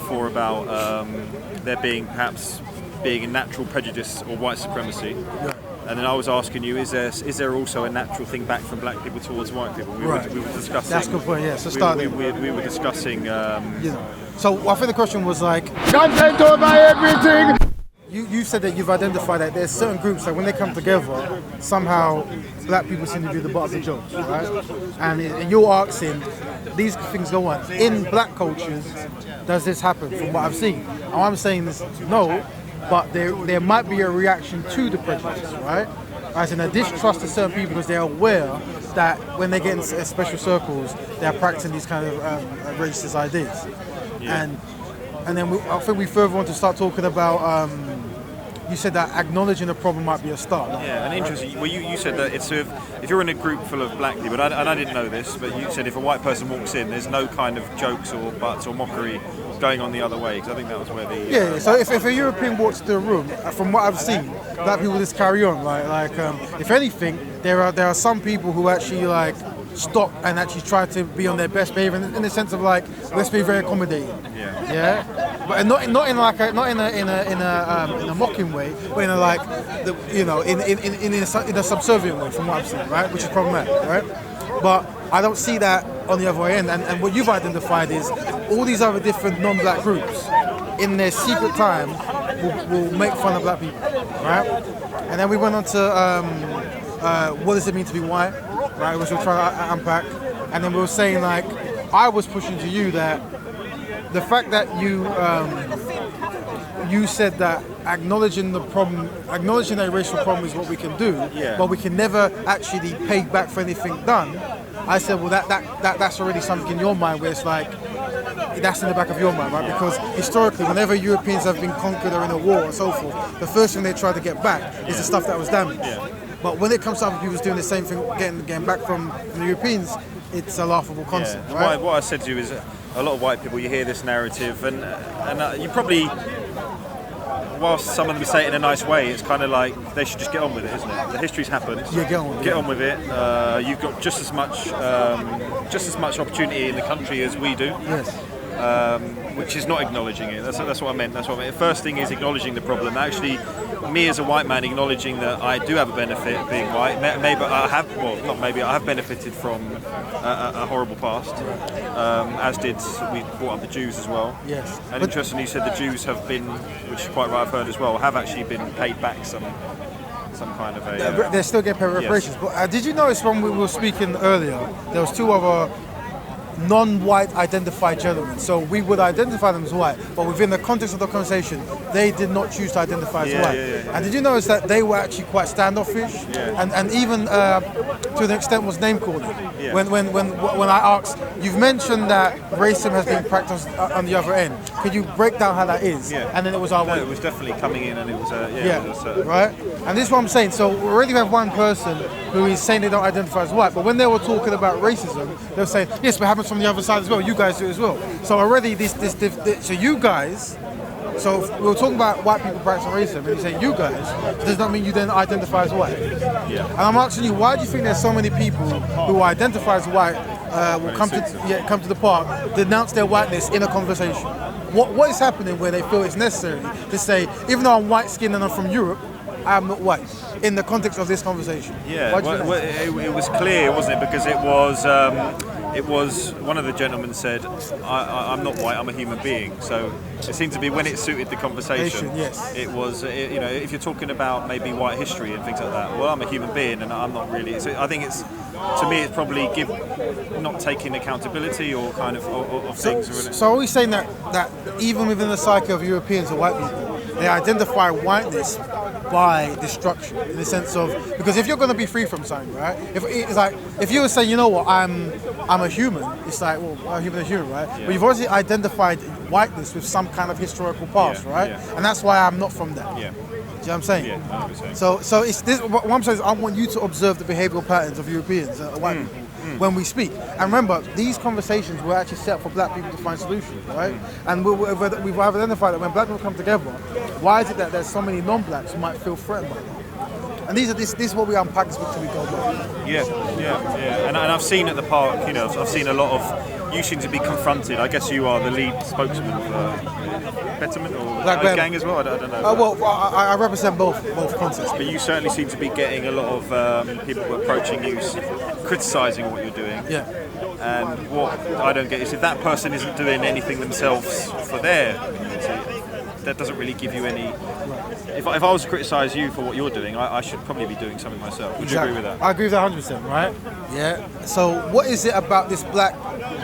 before about there being perhaps a natural prejudice or white supremacy. Yeah. And then I was asking you, is there also a natural thing back from black people towards white people? We were discussing. That's a good point. Yeah. So we were discussing. So I think the question was like, Content over everything. you said that you've identified that there's certain groups that when they come together, somehow black people seem to be the butt of the jokes, right? And you're asking, these things go on in black cultures. Does this happen? From what I've seen, and I'm saying is no. But there might be a reaction to the prejudice, right? As in a distrust of certain people because they're aware that when they get in special circles, they're practicing these kind of racist ideas. Yeah. And then I think we further want to start talking about. You said that acknowledging the problem might be a start. Yeah, and interesting. Well, you said that it's sort of, if you're in a group full of black people, and I didn't know this, but you said if a white person walks in, there's no kind of jokes or butts or mockery going on the other way, because I think that was where the... So if a European walks into a room, from what I've seen, black people just carry on, right? If anything, there are some people who actually like stop and actually try to be on their best behavior in the sense of like, let's be very accommodating. Yeah. But not in a mocking way, but in a subservient way, from what I've seen, right? Which is problematic, right? But I don't see that on the other end. And what you've identified is all these other different non-black groups, in their secret time, will make fun of black people, right? And then we went on to what does it mean to be white, right? Which we'll try to unpack. And then we were saying, like, I was pushing to you that the fact that you said that acknowledging that racial problem is what we can do, but we can never actually pay back for anything done. I said, well, that's already something in your mind where it's like, that's in the back of your mind, right? Because historically, whenever Europeans have been conquered or in a war or so forth, the first thing they try to get back is the stuff that was damaged. But when it comes to other people doing the same thing, getting back from the Europeans, it's a laughable concept, right? What I said to you is, a lot of white people, you hear this narrative, and you probably, whilst some of them say it in a nice way, it's kind of like they should just get on with it, isn't it? The history's happened. Yeah, get on with it. You've got just as much opportunity in the country as we do. Yes. Which is not acknowledging it. That's what I meant. The first thing is acknowledging the problem. Actually, me as a white man acknowledging that I do have a benefit being white. Maybe I have. Well, not maybe. I have benefited from a horrible past. As did we brought up the Jews as well. Yes. And interestingly, you said the Jews have been, which is quite right. I've heard as well, have actually been paid back some kind of a. They're still getting paid reparations. Yes. But did you notice when we were speaking earlier, there was two other non-white identified gentlemen, so we would identify them as white, but within the context of the conversation, they did not choose to identify as white. And did you notice that they were actually quite standoffish, and even to an extent was name calling? When I asked, you've mentioned that racism has been practiced on the other end. Could you break down how that is? And then it was our way. It was definitely coming in, and it was right. And this is what I'm saying. So we already have one person who is saying they don't identify as white, but when they were talking about racism, they were saying yes, but it happens from the other side as well. You guys do it as well. So already so you guys. So if we were talking about white people practicing racism, and you say you guys, does that mean you then identify as white? And I'm asking you, why do you think there's so many people who identify as white will come to the park, denounce their whiteness in a conversation? What is happening where they feel it's necessary to say, even though I'm white skinned and I'm from Europe, I'm not white, in the context of this conversation? It was clear, wasn't it? Because it was one of the gentlemen said, I'm not white, I'm a human being. So it seemed to be when it suited the conversation. It was, if you're talking about maybe white history and things like that, well, I'm a human being and I'm not really. So I think to me, it's probably not taking accountability or kind of things. So are we saying that even within the psyche of Europeans or white people, they identify whiteness by destruction, in the sense of, because if you're going to be free from something, right? If you were saying, you know what, I'm a human, it's like, well, a human is human, right? But you've already identified whiteness with some kind of historical past, right? And that's why I'm not from that. Do you know what I'm saying? Yeah, 100%. So it's this. What I'm saying is, I want you to observe the behavioural patterns of Europeans, white people, when we speak. And remember, these conversations were actually set up for black people to find solutions, right? And we've identified that when black people come together, why is it that there's so many non-blacks who might feel threatened by that? And this is what we unpack this week till we go live. Yeah. And I've seen at the park, you know, I've seen a lot of you seem to be confronted. I guess you are the lead spokesman of Betterment or G.A.N.G as well. I don't know. Well, I represent both concepts. But you certainly seem to be getting a lot of people approaching you, criticising what you're doing. Yeah. And what I don't get is if that person isn't doing anything themselves for their community, that doesn't really give you any. If I was to criticise you for what you're doing, I should probably be doing something myself. Would you agree with that? I agree with that 100%, right? Yeah. So what is it about this black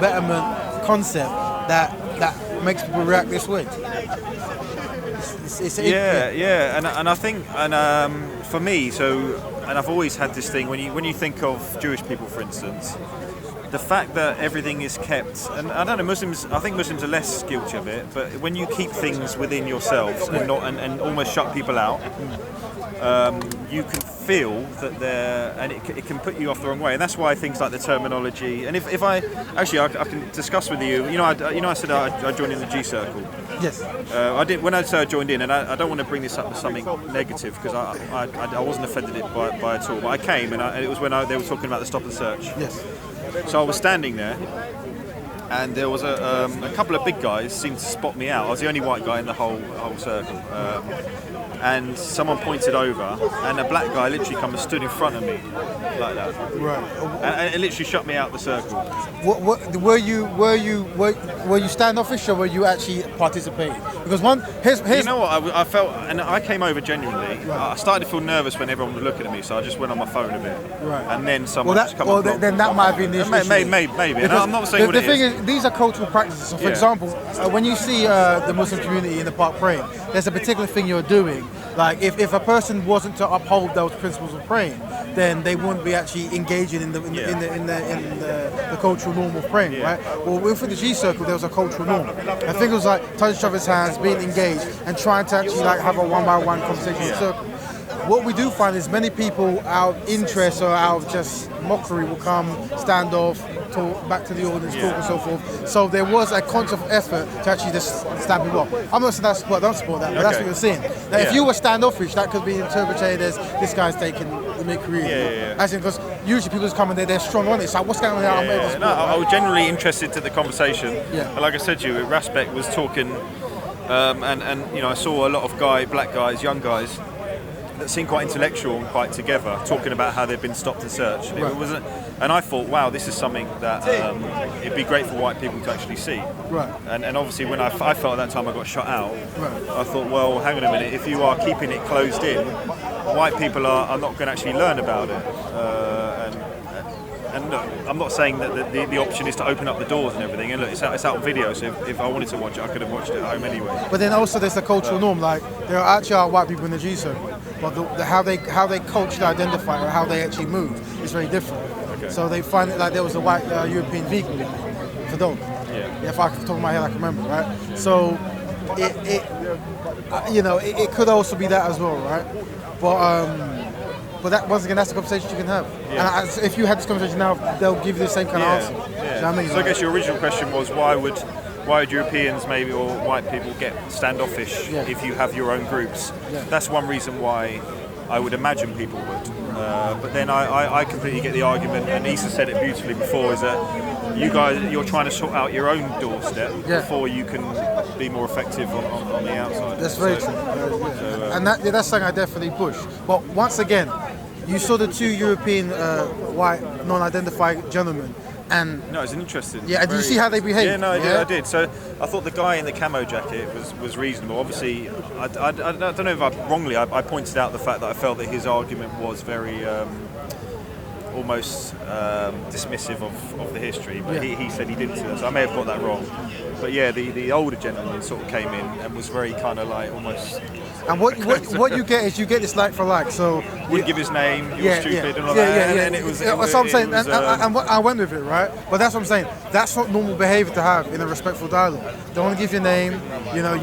betterment concept that makes people react this way? And I think, for me, and I've always had this thing, when you think of Jewish people, for instance, the fact that everything is kept, and I don't know, I think Muslims are less guilty of it, but when you keep things within yourselves and almost shut people out, you can feel that and it can put you off the wrong way, and that's why things like the terminology. And if I can discuss with you, I said I joined in the G circle. Yes. I did when I joined in, and I don't want to bring this up as something negative because I wasn't offended by it at all. But I came, and it was when they were talking about the stop and search. Yes. So I was standing there, and there was a couple of big guys seemed to spot me out. I was the only white guy in the whole circle. And someone pointed over, and a black guy literally come and stood in front of me, like that. Right. And it literally shut me out the circle. Were you standoffish or were you actually participating? Because here's you know what I felt, and I came over genuinely. Right. I started to feel nervous when everyone was looking at me, so I just went on my phone a bit. Right. And then someone just come up. Then that might have been the issue. Maybe. And I'm not saying what it is. The thing is, these are cultural practices. So, for example, when you see the Muslim community in the park praying, there's a particular thing you're doing. Like if a person wasn't to uphold those principles of praying, then they wouldn't be actually engaging in the cultural norm of praying, right? Well, within the G circle, there was a cultural norm. I think it was like touching each other's hands, being engaged, and trying to actually like have a one-by-one conversation in the circle. What we do find is many people out of interest or out of just mockery will come, stand off, talk back to the audience, talk and so forth. So there was a conscious effort to actually just stamp people off. I'm not saying don't support that, but that's what you're saying. Now, if you were standoffish, that could be interpreted as this guy's taking the mick really. As in, because usually people just come in there, they're strong on it. So what's going on here? I was generally interested to the conversation. Yeah. Like I said to you, Raspek was talking, and I saw a lot of black guys, young guys, that seemed quite intellectual and quite together, talking about how they've been stopped and searched. Right. It wasn't, and I thought, wow, this is something that it'd be great for white people to actually see. Right. And obviously, when I felt at that time I got shut out, right. I thought, well, hang on a minute. If you are keeping it closed in, white people are not going to actually learn about it. And look, I'm not saying that the option is to open up the doors and everything. And look, it's out on video, so if I wanted to watch it, I could have watched it at home anyway. But then also there's the cultural norm. Like there are white people in the G circle, but how they culturally identify or how they actually move is very different. Okay. So they find it like there was a white European vegan for dog. Yeah. If I could top of my head, I can remember, right? So it could also be that as well, right? But that, once again, that's a conversation you can have. Yeah. And if you had this conversation now, they'll give you the same kind of answer. Yeah. Do you know what I mean? So I guess your original question was why would Europeans maybe or white people get standoffish if you have your own groups? Yeah. That's one reason why I would imagine people would. But then I completely get the argument, and Issa said it beautifully before, is that you're trying to sort out your own doorstep before you can be more effective on the outside. That's very true. And that's something I definitely push. But once again, you saw the two European white non-identified gentlemen, and it's an interesting. Yeah, and did you see how they behaved? I did. So I thought the guy in the camo jacket was reasonable. Obviously, I don't know if I pointed out the fact that I felt that his argument was very almost dismissive of the history, but he said he didn't see that, so I may have got that wrong. But yeah, the older gentleman sort of came in and was very kind of like almost. And what you get is you get this like for like. So wouldn't give his name. You're stupid and all that. And then it was. That's what I'm saying. And I went with it, right? But that's what I'm saying. That's not normal behaviour to have in a respectful dialogue. Don't want to give your name. You're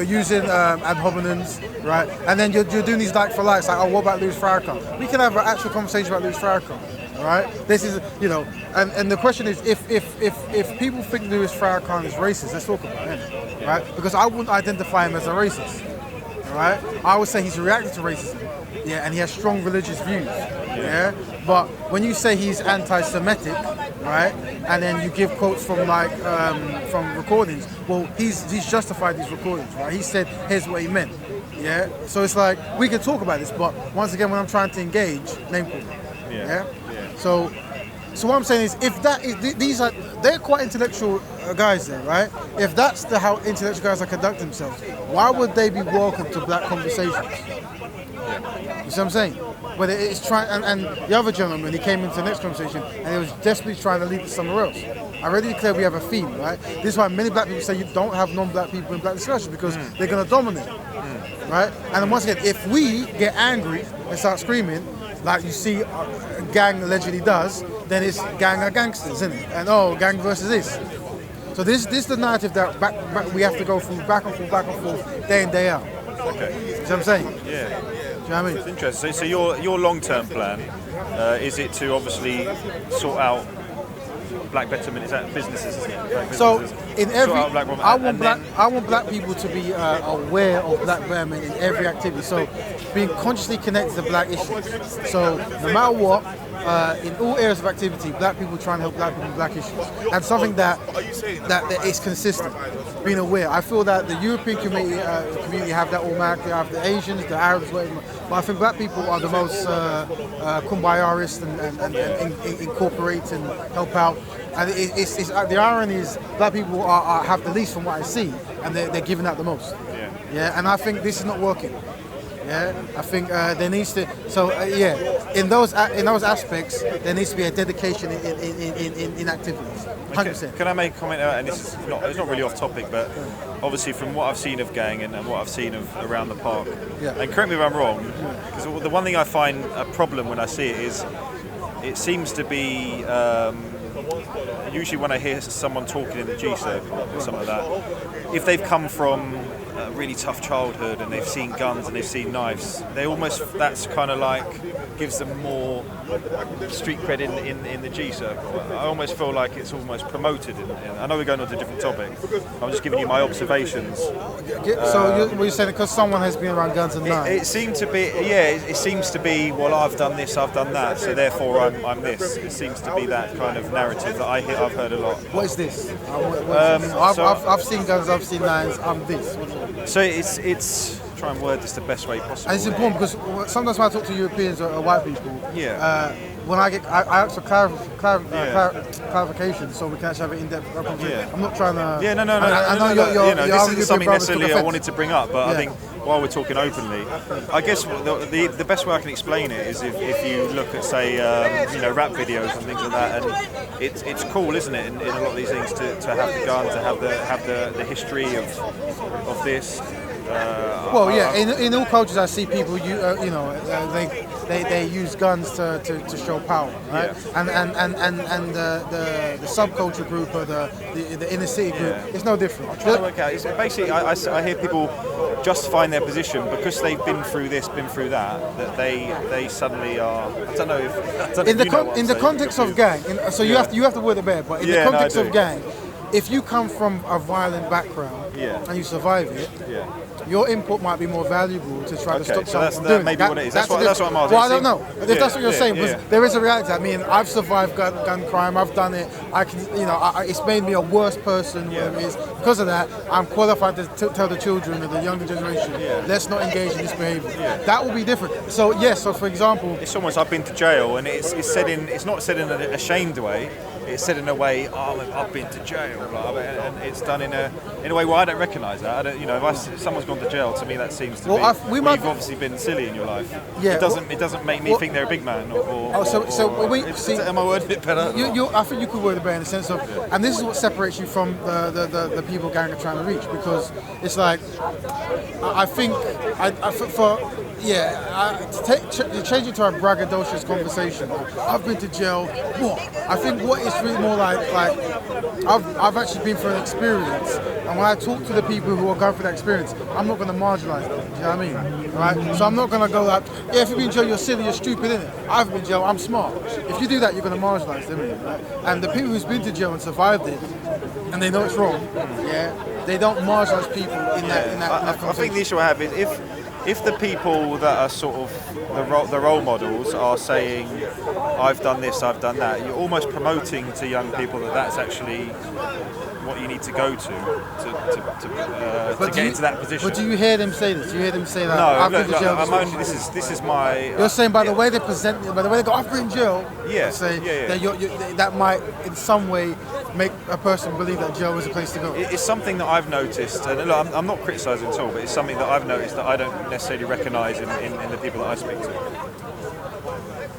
using ad hominems, right? And then you're doing these like for likes. Like, what about Louis Farrakhan? We can have an actual conversation about Louis Farrakhan. Right? This is, and the question is, if people think Louis Farrakhan is racist, let's talk about him, right? Because I wouldn't identify him as a racist. right? I would say he's reacted to racism, yeah, and he has strong religious views, yeah. But when you say he's anti-Semitic, right, and then you give quotes from from recordings, well, he's justified these recordings, right? He said, here's what he meant, yeah. So it's like we can talk about this, but once again, when I'm trying to engage, name calling, yeah. So what I'm saying is, if that is they're quite intellectual guys there, right? If that's how intellectual guys are conduct themselves, why would they be welcome to black conversations? You see what I'm saying? Whether it's trying, and the other gentleman, he came into the next conversation and he was desperately trying to lead it somewhere else. I already declared we have a theme, right? This is why many black people say you don't have non-black people in black discussions, because they're going to dominate, right? And then once again, if we get angry and start screaming, like you see Gang allegedly does, then it's gang are gangsters, isn't it? And gang versus this. So this is the narrative that back we have to go through back and forth, day in, day out. Okay. You know what I'm saying? Yeah. Do you know what I mean? It's interesting. So your long-term plan, is it to obviously sort out black betterment? Is that businesses, isn't it? So in every, I I want black people to be aware of black betterment in every activity. So being consciously connected to black issues. So no matter what, in all areas of activity, black people try and help black people with black issues. And something that is consistent, being aware. I feel that the European community have that automatically, have the Asians, the Arabs, whatever. But I think black people are the most kumbayarist and incorporate and help out. And it's the irony is black people have the least from what I see, and they're giving out the most. Yeah, and I think this is not working. Yeah, I think there needs to. So in those aspects, there needs to be a dedication in activities. 100%. Can I make a comment? And this is it's not really off topic, but obviously from what I've seen of Gang and what I've seen of around the park, and correct me if I'm wrong, because the one thing I find a problem when I see it is, it seems to be. Usually when I hear someone talking in the G circle or something like that, if they've come from a really tough childhood and they've seen guns and they've seen knives, that's kind of like gives them more street cred in the G circle. I almost feel like it's almost promoted. I know we're going on to a different topic. I'm just giving you my observations. So you're saying because someone has been around guns and knives? It seems to be, it seems to be, well, I've done this, I've done that, so therefore I'm this. It seems to be that kind of narrative that I've heard a lot. What is this? I've seen guns, I've seen knives, I'm this. So it's try and word this the best way possible. And it's important because sometimes when I talk to Europeans or white people, when I ask for clarification so we can actually have an in-depth conversation. I'm not trying to. No. I know you're this isn't something necessarily I wanted to bring up, but I think while we're talking openly, I guess the best way I can explain it is if you look at say rap videos and things like that, and it's cool, isn't it, in a lot of these things to have the gun, to have the history of this. In all cultures I see people they use guns to show power, right? And the subculture group or the inner city group, it's no different. I'm trying to work out. It's basically, I hear people justifying their position because they've been through this, been through that they suddenly are. I don't know if in the context of gang. You have to word it better. But in the context of gang, if you come from a violent background and you survive it. Your input might be more valuable to try to stop someone from doing maybe what it is. That's what I'm asking. Well, I don't know if that's what you're saying, because there is a reality. I mean, I've survived gun crime. I've done it. I can, it's made me a worse person. Whatever it is. Because of that, I'm qualified to tell the children of the younger generation, let's not engage in this behaviour. That will be different. So So for example, it's almost I've been to jail, and it's not said in an ashamed way. It's said in a way, I've been to jail, and it's done in a way where I don't recognise that. If someone's gone to jail, to me that seems to be. You've obviously been silly in your life. It doesn't make me think they're a big man. Am I wording it better? I think you could word it better in the sense of, and this is what separates you from the people Gang are trying to reach, because it's like I think to change it to a braggadocious conversation. I've been to jail. What? I think what it's really more like I've actually been through an experience, and when I talk to the people who are going through that experience, I'm not going to marginalise them. Do you know what I mean? Right? So I'm not going to go like, if you've been in jail, you're silly, you're stupid, innit? I've been in jail, I'm smart. If you do that, you're going to marginalise them, right? And the people who's been to jail and survived it, and they know it's wrong, they don't marginalise people in that conversation. I think the issue I have is if the people that are sort of the role models are saying, I've done this, I've done that, you're almost promoting to young people that that's actually what you need to go to get into that position. But do you hear them say this? Do you hear them say that? No, look, I'm only, this is my... You're saying by the way they present, by the way they go, I've been in jail, say that that might in some way make a person believe that jail is a place to go. It's something that I've noticed, and look, I'm not criticising at all, but it's something that I've noticed that I don't necessarily recognise in the people that I speak to.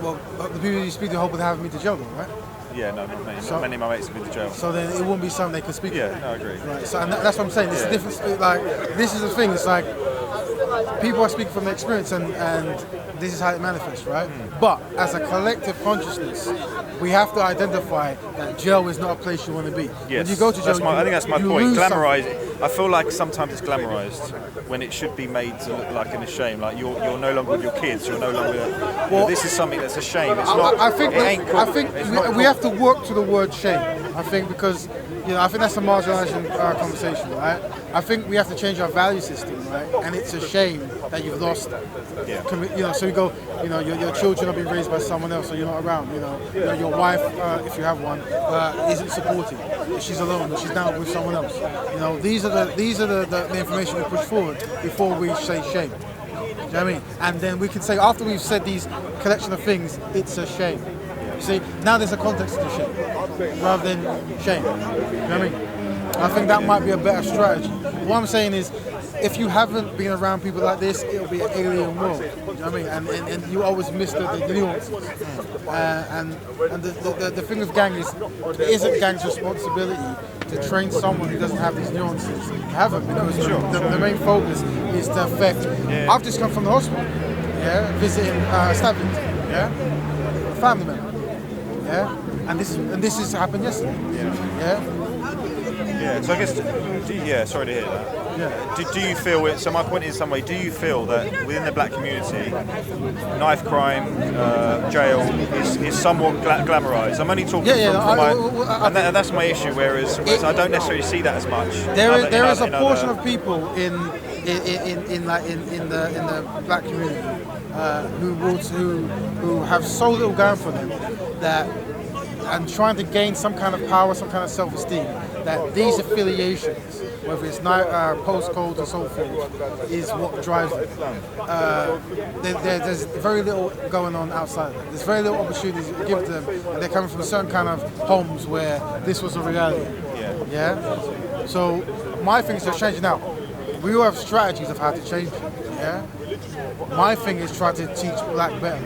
Well, the people you speak to hope they have me to jail, though, right? Yeah, no, not many. Not many of my mates have been to jail. So then it wouldn't be something they could speak to. Yeah, no, I agree. Right. So and that's what I'm saying. It's the difference. Like, this is the thing. It's like people are speaking from their experience, and this is how it manifests, right? But as a collective consciousness, we have to identify that jail is not a place you want to be. Yes, when you go to jail, I think that's my point. Glamorise it. I feel like sometimes it's glamorised when it should be made to look like a shame. Like you're no longer with your kids. You're no longer. This is something that's a shame. It's not. I think cool. we have to work to the word shame. I think because I think that's a marginalising conversation, right? I think we have to change our value system, right? And it's a shame that you've lost. Yeah. So we go. Your children are being raised by someone else, so you're not around. Your wife, if you have one, isn't supporting. She's alone. She's now with someone else. These are the information we push forward before we say shame. Do you know what I mean? And then we can say after we've said these collection of things, it's a shame. You see, now there's a context to shame rather than shame. You know what I mean? I think that might be a better strategy. What I'm saying is, if you haven't been around people like this, it'll be an alien world. You know what I mean? And you always miss the nuances. And the thing with gang is, it isn't gang's responsibility to train someone who doesn't have these nuances. Haven't, because the main focus is to affect. Yeah. I've just come from the hospital, visiting stabbings, family member, and this has happened yesterday, Yeah, so I guess, sorry to hear that. Yeah. Do you feel it? So my point is, some way, do you feel that within the black community, knife crime, jail is somewhat glamorised? I'm only talking and that's my issue. Whereas I don't necessarily see that as much. There is a portion of people in the black community who have so little going for them that. And trying to gain some kind of power, some kind of self-esteem, that these affiliations, whether it's postcodes and so forth, is what drives them. There's very little going on outside of that. There's very little opportunities to give them, and they're coming from certain kind of homes where this was a reality. Yeah? So my thing is to change it now. We all have strategies of how to change it. Yeah? My thing is try to teach black better.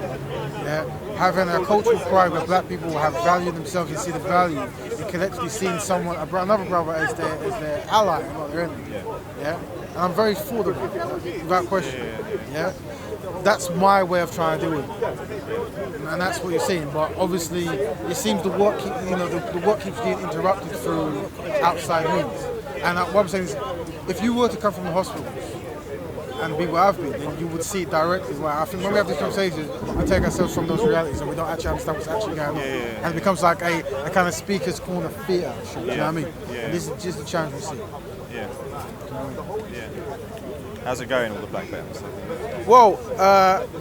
Yeah? Having a cultural pride where black people have valued themselves and see the value in collectively seeing another brother as their ally and not their enemy. Yeah? And I'm very for them, without question. Yeah? That's my way of trying to do it. And that's what you're seeing. But obviously, it seems the work keeps getting interrupted through outside means. And what I'm saying is, if you were to come from the hospitals, and be where I've been, then you would see it directly. Well, I think when we have these conversations, we take ourselves from those realities and we don't actually understand what's actually going on. And it becomes like a kind of speaker's corner theatre shit, you know what I mean? And this is just the challenge we see. How's it going with the black bands? Well,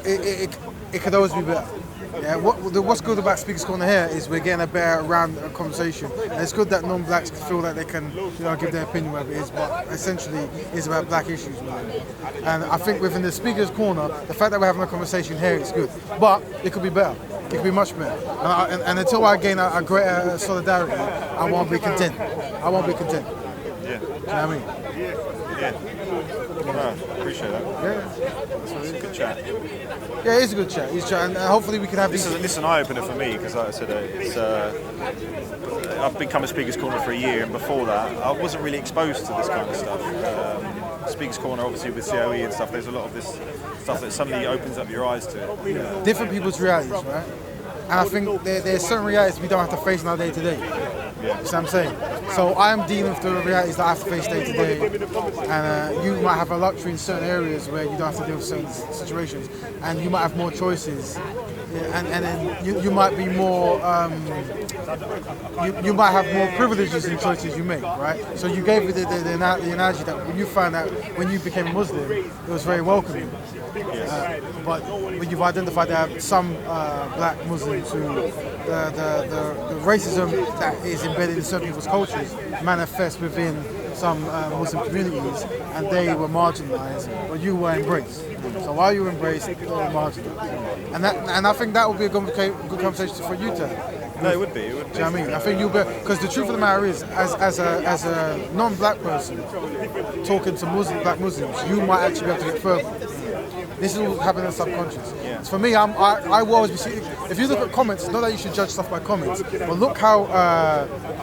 it could always be better. Yeah, what's good about Speaker's Corner here is we're getting a better round conversation. And it's good that non-blacks feel that they can, give their opinion whatever it is, but essentially it's about black issues. And I think within the Speaker's Corner, the fact that we're having a conversation here is good. But it could be better. It could be much better. And until I gain a greater solidarity, I won't be content. I won't be content. Yeah. Do you know what I mean? Yeah. No, appreciate that. It's a good chat. Yeah, it is a good chat. And hopefully we can have this is an eye-opener for me, because like I said, I've become a Speaker's Corner for a year, and before that I wasn't really exposed to this kind of stuff. Speaker's Corner, obviously with COE and stuff, there's a lot of this stuff that suddenly opens up your eyes to it. Different people's realities, right? And I think there's certain realities we don't have to face in our day-to-day. You see what I'm saying? So I'm dealing with the realities that I have to face day to day, and you might have a luxury in certain areas where you don't have to deal with certain situations, and you might have more choices and then you might be more, you might have more privileges in choices you make, right? So you gave me the analogy that when you found out when you became a Muslim, it was very welcoming. But when you've identified that some black Muslims who the racism that is embedded in certain people's cultures manifests within some Muslim communities, and they were marginalised, but you were embraced. So while you were embraced, they were marginalised, and I think that would be a good conversation for you to have. No, it would be. It would be. Do you know what I mean? I think you'll be, because the truth of the matter is, as a non-black person talking to black Muslims, you might actually be able to get further. This is all happening in the subconscious. Yeah. So for me, I will always be. If you look at comments, not that you should judge stuff by comments, but look how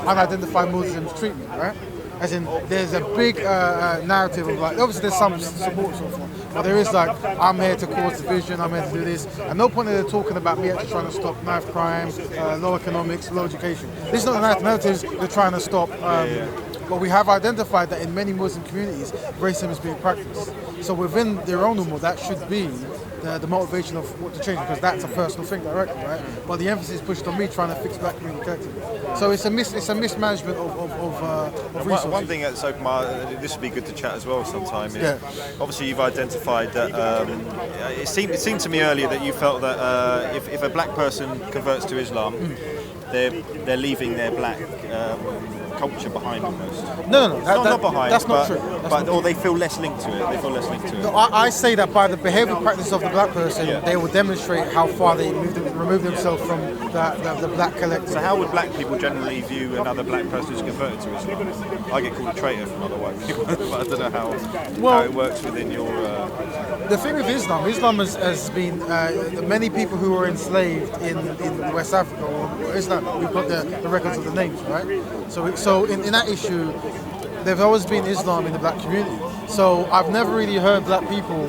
unidentified Muslims treat me, right? As in, there's a big narrative of like, obviously there's some support so far, but there is like, I'm here to cause division, I'm here to do this. At no point are they talking about me actually trying to stop knife crime, low economics, low education. This is not the narratives they're trying to stop. But we have identified that in many Muslim communities, racism is being practiced. So within their own normal, that should be the motivation of what to change, because that's a personal thing directly, right? But the emphasis is pushed on me trying to fix black community collectively. So it's a mismanagement of resources. One thing that's this would be good to chat as well sometime. Is obviously you've identified that it seemed to me earlier that you felt that if a black person converts to Islam, they're leaving their black culture behind almost. No, not behind. That's not true. Or they feel less linked to it. They feel less linked to it. No, I say that by the behavioural practice of the black person, they will demonstrate how far they remove themselves from the black collective. So how would black people generally view another black person who's converted to Islam? I get called a traitor from other white people, but I don't know how it works within your... The thing with Islam has been many people who were enslaved in West Africa or Islam. We've got the records of the names, right? So in that issue, there's always been Islam in the black community. So I've never really heard black people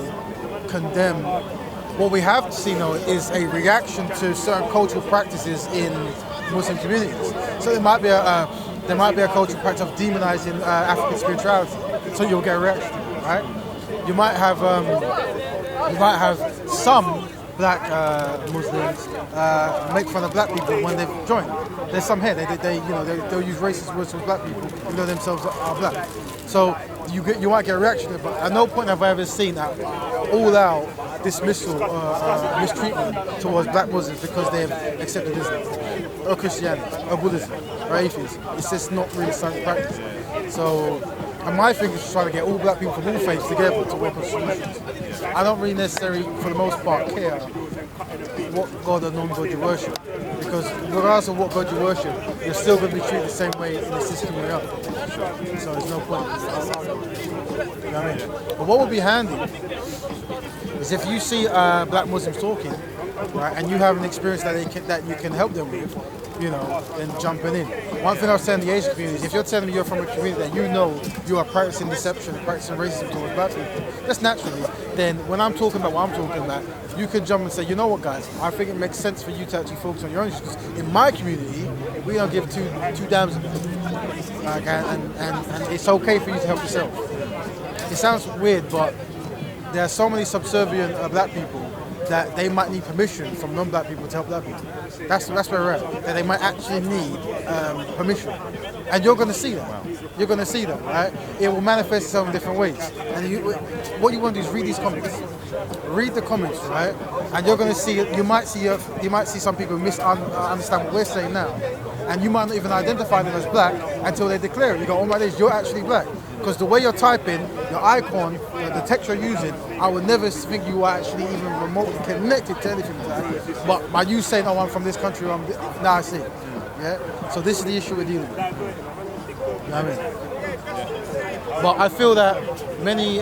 condemn. What we have seen though is a reaction to certain cultural practices in Muslim communities. So there might be a cultural practice of demonizing African spirituality. So you'll get a reaction, right? You might have some black Muslims make fun of black people when they've joined. There's some here. They'll use racist words with black people even though themselves are black. So you might get a reaction, but at no point have I ever seen that all-out dismissal or mistreatment towards black Muslims because they've accepted Islam or Christianity or Buddhism or atheism. It's just not really standard practice. So, and my thing is to try to get all black people from all faiths together to work on solutions. I don't really necessarily, for the most part, care what God or non-God you worship. Because regardless of what God you worship, you're still going to be treated the same way in the system we're up. So there's no point. You know what I mean? But what would be handy is if you see black Muslims talking, right, and you have an experience that you can help them with, then jumping in. One thing I was saying in the Asian community is if you're telling me you're from a community that you are practicing deception and practicing racism towards black people, just naturally, then when I'm talking about what I'm talking about, you can jump and say, you know what guys, I think it makes sense for you to actually focus on your own issues. Because in my community, we don't give two damns about it. And it's okay for you to help yourself. It sounds weird, but there are so many subservient black people that they might need permission from non-black people to help black people. That's where we're at. That they might actually need permission, and you're going to see that. You're going to see that, right? It will manifest itself in different ways. And what you want to do is read these comments. Read the comments, right? And you're going to see. You might see some people misunderstand what we're saying now, and you might not even identify them as black until they declare it. You go, oh my days, you're actually black. Because the way you're typing, your icon, the text you're using, I would never think you are actually even remotely connected to anything like that. But by you saying, oh, I'm from this country, now I see. Yeah? So this is the issue we're dealing with. You know what I mean? But I feel that many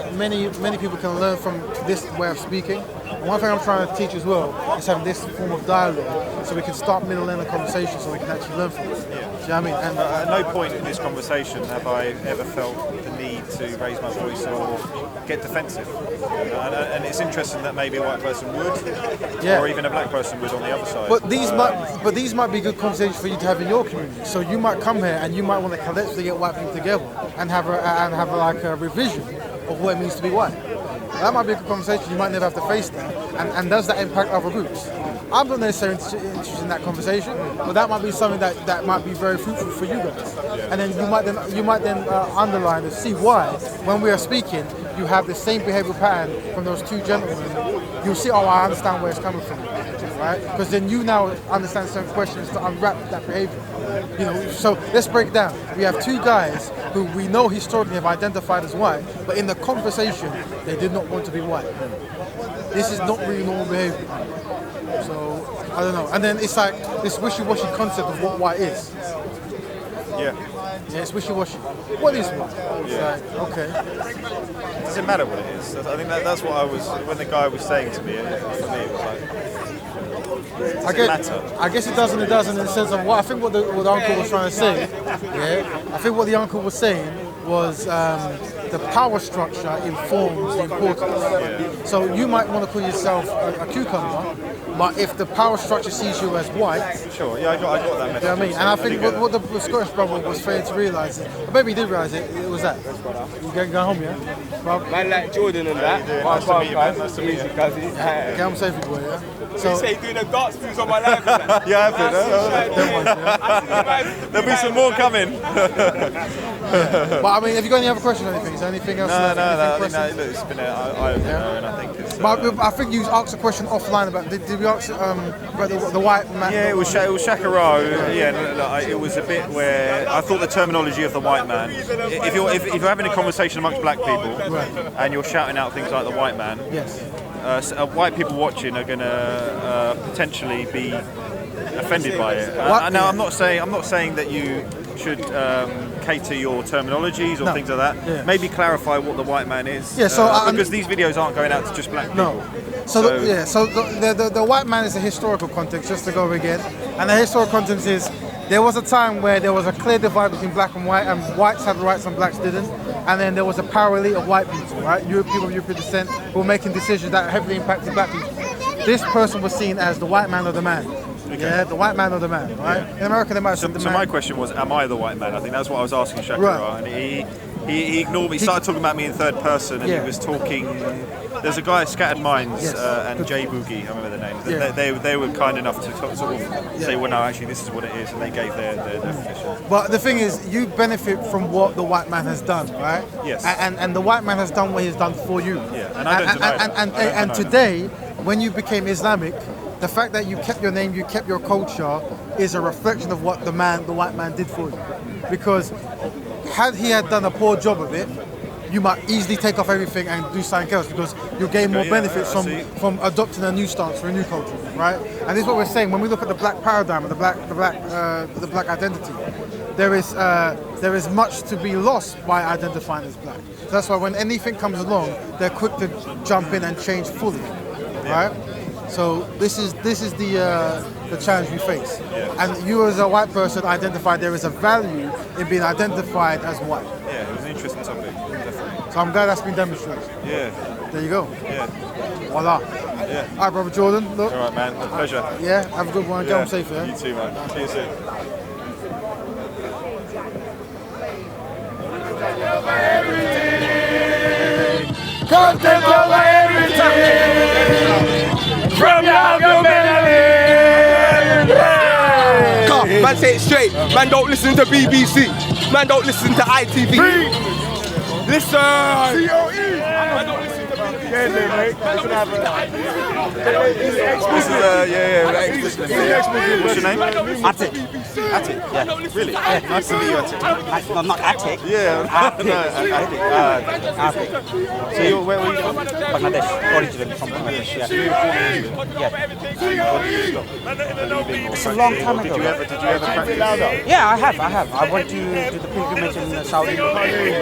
people can learn from this way of speaking. And one thing I'm trying to teach as well is having this form of dialogue so we can start middle-end a conversation so we can actually learn from it. Do you know what I mean? And at no point in this conversation have I ever felt the need to raise my voice or get defensive. And it's interesting that maybe a white person would, or even a black person would on the other side. But these might be good conversations for you to have in your community. So you might come here and you might want to collectively get white people together and have a revision of what it means to be white. That might be a good conversation. You might never have to face that. And does that impact other groups? I'm not necessarily interested in that conversation, but that might be something that might be very fruitful for you guys. And then you might then underline and see why when we are speaking you have the same behavioural pattern from those two gentlemen. You'll see, oh, I understand where it's coming from, right? Because then you now understand certain questions to unwrap that behaviour. You know, so let's break down. We have two guys who we know historically have identified as white, but in the conversation they did not want to be white. This is not really normal behaviour. So I don't know. And then it's like this wishy-washy concept of what white is. Yeah, it's wishy-washy. What is white? Yeah. It's like, okay. It doesn't matter what it is. I think that's what I was, when the guy was saying to me, for me it was like, I guess it does and it doesn't in the sense of what I think what the uncle was trying to say. Yeah, I think what the uncle was saying was the power structure informs the importance. Yeah. So you might want to call yourself a cucumber, but if the power structure sees you as white, sure, yeah, I got that message. You know what I mean? And I think what the Scottish brother was failing to realise, or maybe he did realise it was that. You going home, yeah? Well, Man like Jordan and that. Nice to meet you, man. Nice to meet you. Get him safe, boy, yeah? So you say you're doing the darts moves on my life. Yeah, I have to. There'll be some more coming. But I mean, have you got any other questions or anything? Is there anything else? No, I think that, look, it's been an eye-opener, and I think it's... But I think you asked a question offline about, did we ask about the white man? Yeah, it was Shakara. Yeah, it was a bit where I thought the terminology of the white man. If you're having a conversation amongst black people, and you're shouting out things like the white man, yes, white people watching are going to potentially be offended by it. Now, I'm not saying that you should cater your terminologies or things like that. Yeah. Maybe clarify what the white man is. Yeah, so because these videos aren't going out to just black people. No. So the white man is a historical context, just to go over again. And the historical context is there was a time where there was a clear divide between black and white whites had rights and blacks didn't. And then there was a power elite of white people, right? People of European descent who were making decisions that heavily impacted black people. This person was seen as the white man or the man. Okay. Yeah, the white man or the man, right? Yeah. In America, they might have said the man. So my question was, am I the white man? I think that's what I was asking Shakira, right. And he ignored me. He started talking about me in third person, and he was talking. There's a guy, Scattered Minds, and J Boogie, I remember the name. Yeah. They were kind enough to sort of say, well, no, actually, this is what it is, and they gave their definition. But the thing is, you benefit from what the white man has done, right? Yes. And the white man has done what he's done for you. Yeah, and I don't deny that. And today, when you became Islamic, the fact that you kept your name, you kept your culture, is a reflection of what the white man did for you. Because had he had done a poor job of it, you might easily take off everything and do something else because you'll gain more benefits from adopting a new stance for a new culture, right? And this is what we're saying when we look at the black paradigm and the black identity. There is much to be lost by identifying as black. So that's why when anything comes along, they're quick to jump in and change fully, right? So this is the challenge we face. Yeah. And you as a white person identified there is a value in being identified as white. Yeah, it was an interesting topic, definitely. So I'm glad that's been demonstrated. Yeah. There you go. Yeah. Voila. Yeah. All right, brother Jordan. Look. All right, man. A pleasure. Yeah, have a good one. Get home safe, yeah? You too, man. See you soon. Content over everything. From your melody. Man, say it straight. Man, don't listen to BBC. Man, don't listen to ITV. Listen. COE. Man, don't listen to BBC. This is What's your name? Attic. Attic. Yeah. Really? Yeah. Nice to meet you, Attic. No, not Attic. Yeah. Attic. So where were you from? Bangladesh. Originally from Bangladesh. Yeah. It's a long time ago. Did you ever practice? Yeah, I have. I went to the pilgrimage in Saudi.